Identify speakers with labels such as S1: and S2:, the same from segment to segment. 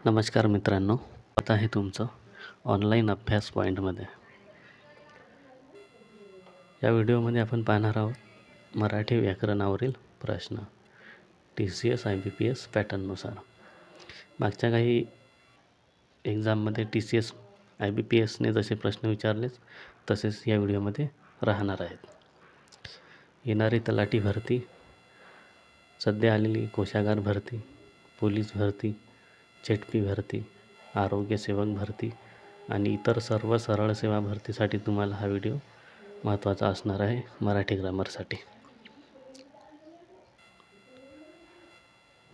S1: नमस्कार मित्रांनो, आता आहे तुमचं ऑनलाईन अभ्यास पॉईंटमध्ये. या व्हिडिओमध्ये आपण पाहणार आहोत मराठी व्याकरणावरील प्रश्न TCS IBPS पॅटर्ननुसार. मागच्या काही एक्झाममध्ये TCS IBPSने जसे प्रश्न विचारलेच तसेच या व्हिडिओमध्ये राहणार आहेत. येणारी तलाठी भरती, सध्या आलेली कोशागार भरती, पोलीस भरती, ZP भरती, आरोग्य सेवक भरती आणि इतर सर्व सरळ सेवा भरतीसाठी तुम्हाला हा व्हिडिओ महत्त्वाचा असणार आहे मराठी ग्रामरसाठी.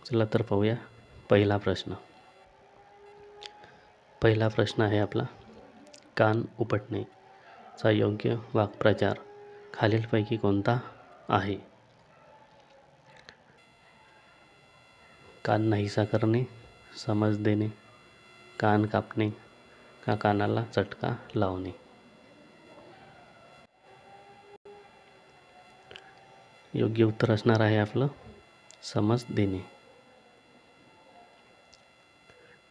S1: चला तर पाहूया पहिला प्रश्न. पहिला प्रश्न आहे आपला, कान उपटणे चा योग्य वाक्प्रचार खालीलपैकी कोणता आहे? कान नाहीसा करणे, समज देणे, कान कापणे का कानाला चटका लावणे? योग्य उत्तर असणार आहे आपलं समज देणे.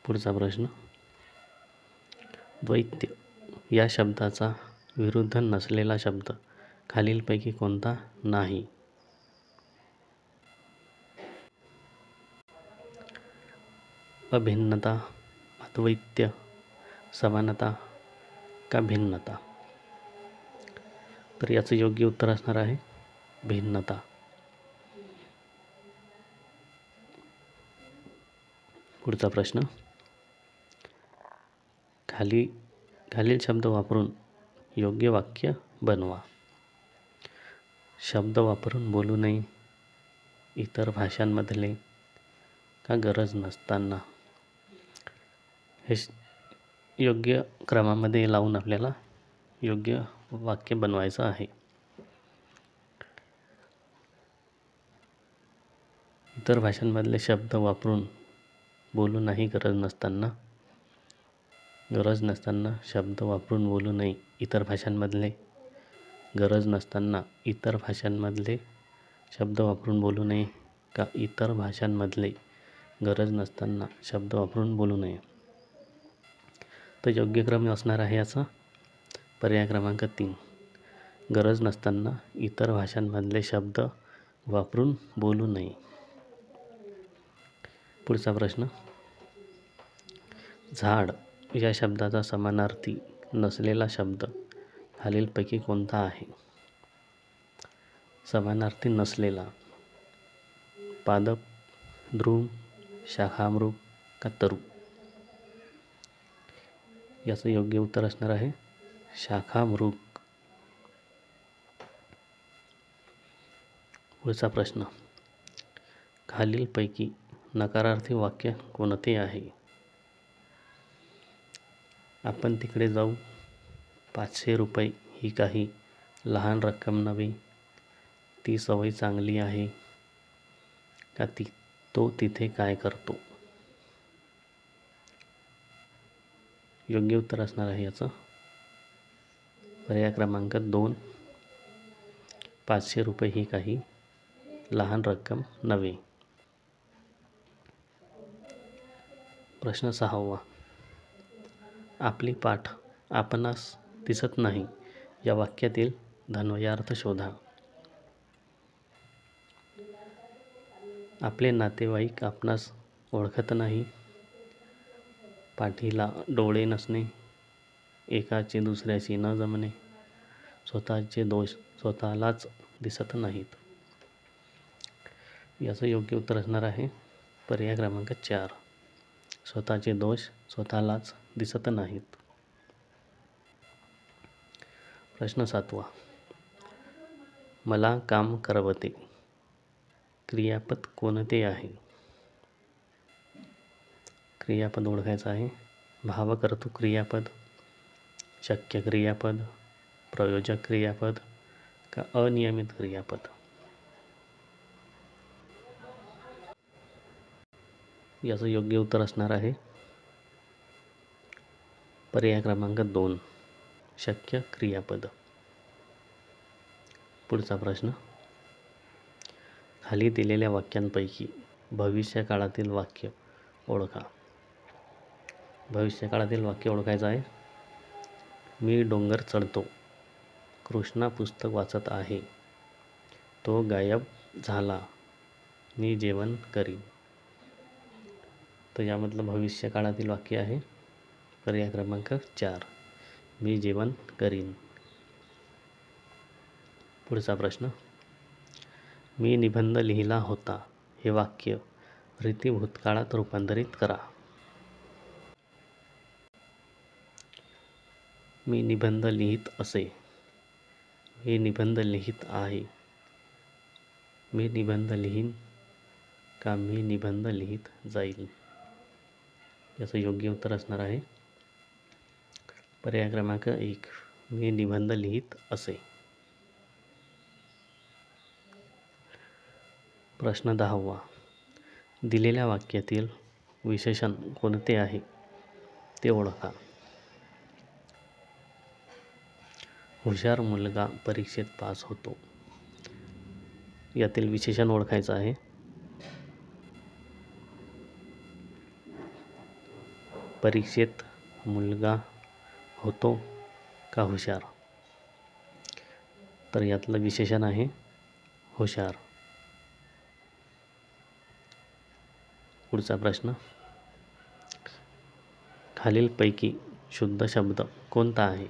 S1: पुढचा प्रश्न, द्वैत्य या शब्दाचा विरुद्ध नसलेला शब्द खालीलपैकी कोणता नाही? अभिन्नता, अद्वैत्य, समानता का भिन्नता? तर याचं योग्य उत्तर असणार आहे भिन्नता. पुढचा प्रश्न, खालील शब्द वापरून योग्य वाक्य बनवा. शब्द वापरून बोलू नये, इतर भाषांमधले का गरज नसताना? हे योग्य क्रमामध्ये लावून आपल्याला योग्य वाक्य बनवायचं आहे. इतर भाषांमधले शब्द वापरून बोलू नाही गरज नसताना शब्द वापरून बोलू नये, इतर भाषांमधले गरज नसताना इतर भाषांमधले शब्द वापरून बोलू नये का इतर भाषांमधले गरज नसताना शब्द वापरून बोलू नये? तर योग्य क्रम असणार आहे याचा पर्याय क्रमांक 3, गरज नसताना इतर भाषांमधले शब्द वापरून बोलू नये. पुढचा प्रश्न, झाड या शब्दाचा समानार्थी नसलेला शब्द खालीलपैकी कोणता आहे? समानार्थी नसलेला, पादप, द्रुम, शाखामृग का तरु? याचं योग्य उत्तर असणार आहे शाखामृग. पुढचा प्रश्न, खालीलपैकी नकारार्थी वाक्य कोणते आहे? आपण तिकडे जाऊ, 500 रुपये ही काही लहान रक्कम नव्हे, ती सवय चांगली आहे का तो तिथे काय करतो? योग्य उत्तर असणार आहे याचं पर्याय क्रमांक 2, 500 रुपये ही काही लहान रक्कम नव्हे. प्रश्न 6वा, आपली पाठ आपणास दिसत नाही या वाक्यातील अन्वयार्थ शोधा. आपले नातेवाईक आपणास ओळखत नाही, पाठीला डोळे नसणे, एकाचे दुसऱ्याशी न जमणे, स्वतःचे दोष स्वतःलाच दिसत नाहीत. याचं योग्य उत्तर असणार आहे पर्याय क्रमांक 4, स्वतःचे दोष स्वतःलाच दिसत नाहीत. प्रश्न 7वा, मला काम करवते क्रियापद कोणते आहे? क्रियापद ओळखायचं आहे. भावकर्तृ क्रियापद, शक्य क्रियापद, प्रयोजक क्रियापद का अनियमित क्रियापद? याचं योग्य उत्तर असणार आहे पर्याय क्रमांक 2, शक्य क्रियापद. पुढचा प्रश्न, खाली दिलेल्या वाक्यांपैकी भविष्य काळातील वाक्य ओळखा. भविष्यकाळातील वाक्य ओळखायचं आहे. मी डोंगर चढतो. कृष्णा पुस्तक वाचत आहे. तो गायब झाला. मी जेवण करीन. तर यामधलं भविष्यकाळातील वाक्य आहे पर्याय क्रमांक 4, मी जेवण करीन. पुढचा प्रश्न, मी निबंध लिहिला होता हे वाक्य रीती भूतकाळात रूपांतरित करा. मी निबंध लिहित असे. मी निबंध लिहित आहे. मी निबंध लिहीन का मी निबंध लिहित जाईल. याचं योग्य उत्तर असणार आहे पर्याय क्रमांक 1, मी निबंध लिहित असे. प्रश्न 10वा, दिलेल्या वाक्यातील विशेषण कोणते आहे ते ओळखा. हुशार मुलगा परीक्षेत पास होतो. यातील विशेषण ओळखायचं आहे. परीक्षेत मुलगा होतो का हुशार. तर यातलं विशेषण आहे हुशार. पुढचा प्रश्न, खालीलपैकी शुद्ध शब्द कोणता आहे.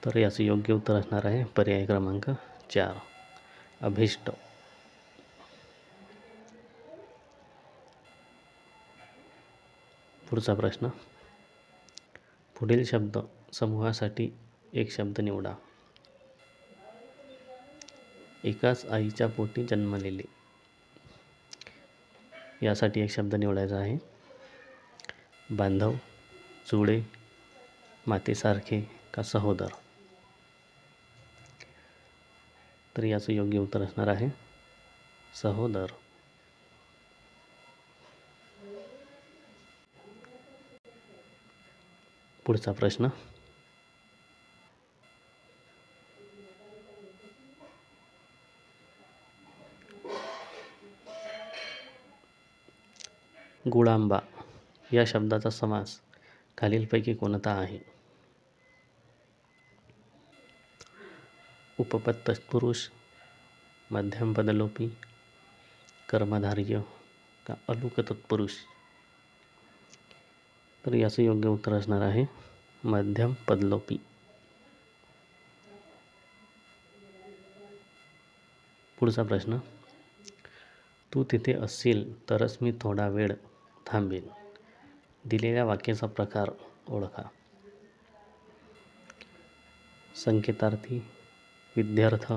S1: तर याचं योग्य उत्तर असणार आहे पर्याय क्रमांक 4, अभिष्ट. पुढचा प्रश्न, पुढील शब्द समूहासाठी एक शब्द निवडा. एकाच आईच्या पोटी जन्मलेले. यासाठी एक शब्द निवडायचा आहे. बांधव, जुळे, मातेसारखे का सहोदर. तर याचं योग्य उत्तर असणार आहे सहोदर. पुढचा प्रश्न, गुळांबा या शब्दाचा समास खालीलपैकी कोणता आहे. उपपद तत्पुरुष, मध्यमपद लोपी, कर्मधारय का अलुक तत्पुरुष. तर याचं योग्य उत्तर असणार आहे मध्यम पदलोपी. पुढचा प्रश्न, तू तिथे असशील तरच मी थोडा वेळ थांबेन. दिलेल्या वाक्याचा प्रकार ओळखा. संकेतार्थी, विद्यार्थ,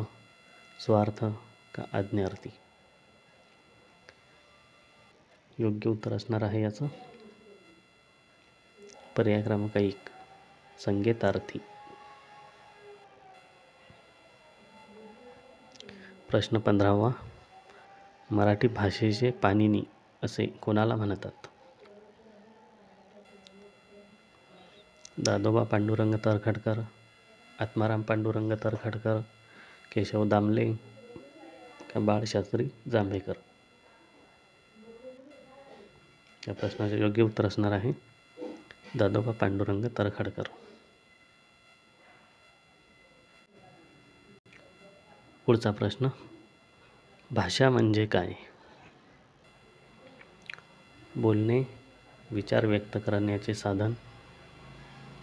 S1: स्वार्थ का आज्ञार्थी. योग्य उत्तर असणार आहे याचं पर्याय क्रमांक 1, संकेतार्थी. प्रश्न 15वा, मराठी भाषेचे पाणिनी असे कोणाला म्हणतात. दादोबा पांडुरंग तरखडकर, आत्माराम पांडुरंग तरखडकर, केशव दामले का बाळशास्त्री जांभेकर. या प्रश्नाचे योग्य उत्तर असणार आहे दादोबा पांडुरंग तरखडकर. पुढचा प्रश्न, भाषा म्हणजे काय. बोलणे, विचार व्यक्त करण्याचे साधन,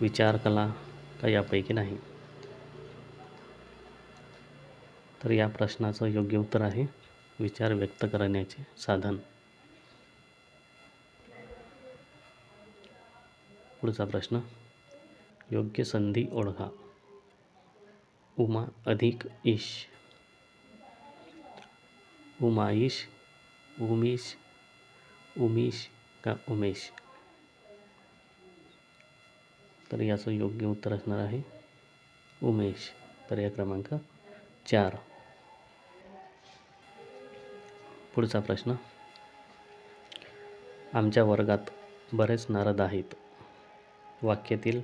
S1: विचारकला का यापैकी नाही. तर या प्रश्नाचं योग्य उत्तर आहे विचार व्यक्त करण्याचे साधन. पुढचा प्रश्न, योग्य संधी ओळखा. उमा अधिक ईश, उमाईश, उमेश, उमेश का उमेश. तर याचं योग्य उत्तर असणार आहे उमेश, पर्याय क्रमांक 4. पुढचा प्रश्न, आमच्या वर्गात बरेच नारद आहेत. वाक्यातील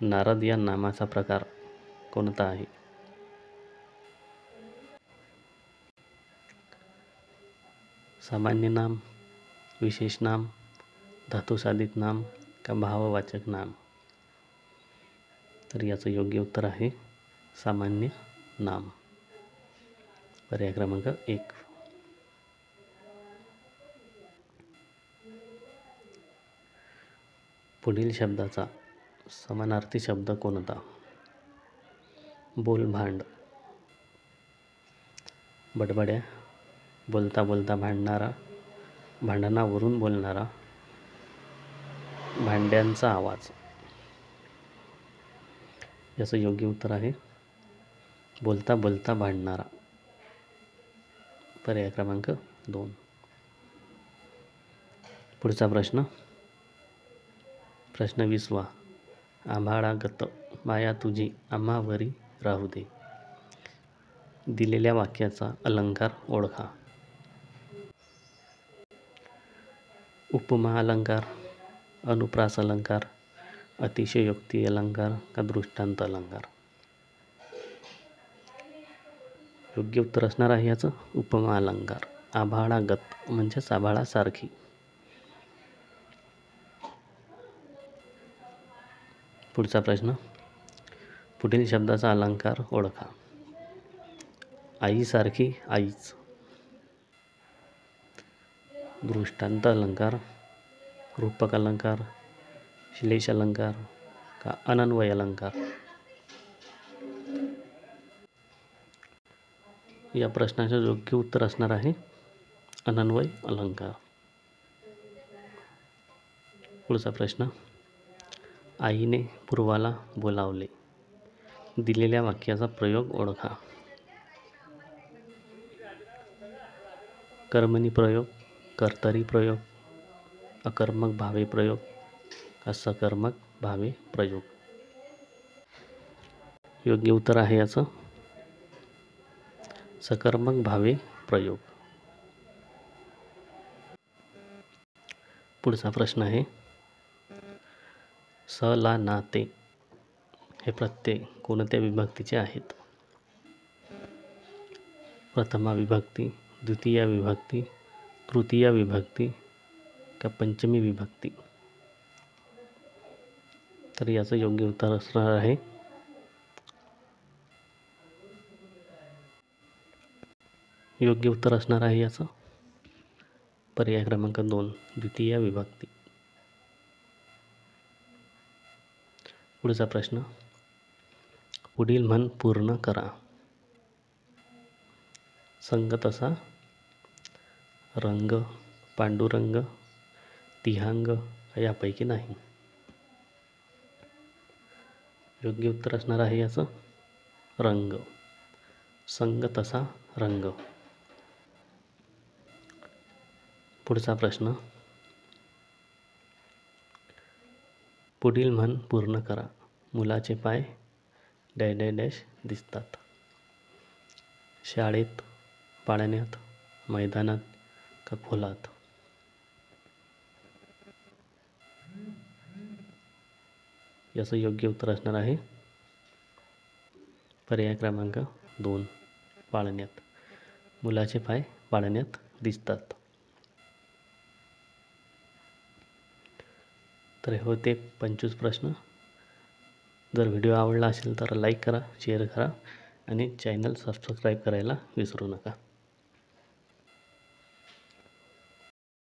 S1: नारद या नामाचा प्रकार कोणता आहे. सामान्य नाम, विशेष नाम, धातुसाधित नाम का भाववाचक नाम? तर याचं योग्य उत्तर आहे सामान्य नाम. पर्याय क्रमांक 1. पुढील शब्दाचा समानार्थी शब्द कोणता? बोलभांड, बडबड्या, बोलता बोलता भांडणारा, भांडणावरून बोलणारा, भांड्यांचा आवाज. याचं योग्य उत्तर आहे बोलता बोलता भांडणारा. पर्याय क्रमांक 2. पुढचा प्रश्न 20वा. आभाळागत माया तुझी आम्हावरी राहू दे. दिलेल्या वाक्याचा अलंकार ओळखा. उपमा अलंकार, अनुप्रास अलंकार, अतिशयोक्ती अलंकार का दृष्टांत अलंकार? योग्य उत्तर असणार आहे याचं उपमा अलंकार. आभाळागत म्हणजेच आभाळासारखी. पुढचा प्रश्न पुढील शब्दाचा अलंकार ओळखा. आईसारखी आईच. दृष्टांत अलंकार, रूपक अलंकार, श्लेष अलंकार का अनन्वय अलंकार? या प्रश्नाचं योग्य उत्तर असणार आहे अनन्वय अलंकार. पुढचा प्रश्न आईने पूर्वाला बोलावले. दिलेल्या वाक्याचा प्रयोग ओळखा. कर्मणी प्रयोग, कर्तरी प्रयोग, अकर्मक भावे प्रयोग का सकर्मक भावे प्रयोग? योग्य उत्तर आहे याचं सकर्मक भावे प्रयोग. पुढचा प्रश्न आहे स, ला, ना, ते हे प्रत्यय कोणत्या विभक्तीचे आहेत? प्रथमा विभक्ती, द्वितीय विभक्ती, तृतीय विभक्ती का पंचमी विभक्ती? तर याचं योग्य उत्तर असणार आहे याचं पर्याय क्रमांक 2 द्वितीय विभक्ती. पुढचा प्रश्न पुढील म्हण पूर्ण करा. संग तसा, रंग, पांडुरंग, तिहांग यापैकी नाही? योग्य उत्तर असणार आहे याचं रंग. संग तसा रंग. पुढचा प्रश्न पुढील म्हण पूर्ण करा. मुलाचे पाय डॅश डॅश डॅश दिसतात. शाळेत, पाळण्यात, मैदानात का खोलात? याचं योग्य उत्तर असणार आहे पर्याय क्रमांक 2 पाळण्यात. मुलाचे पाय पाळण्यात दिसतात. तर हे होते 25 प्रश्न. जर व्हिडिओ आवडला असेल तर लाईक करा, शेअर करा आणि चॅनल सबस्क्राईब करायला विसरू नका.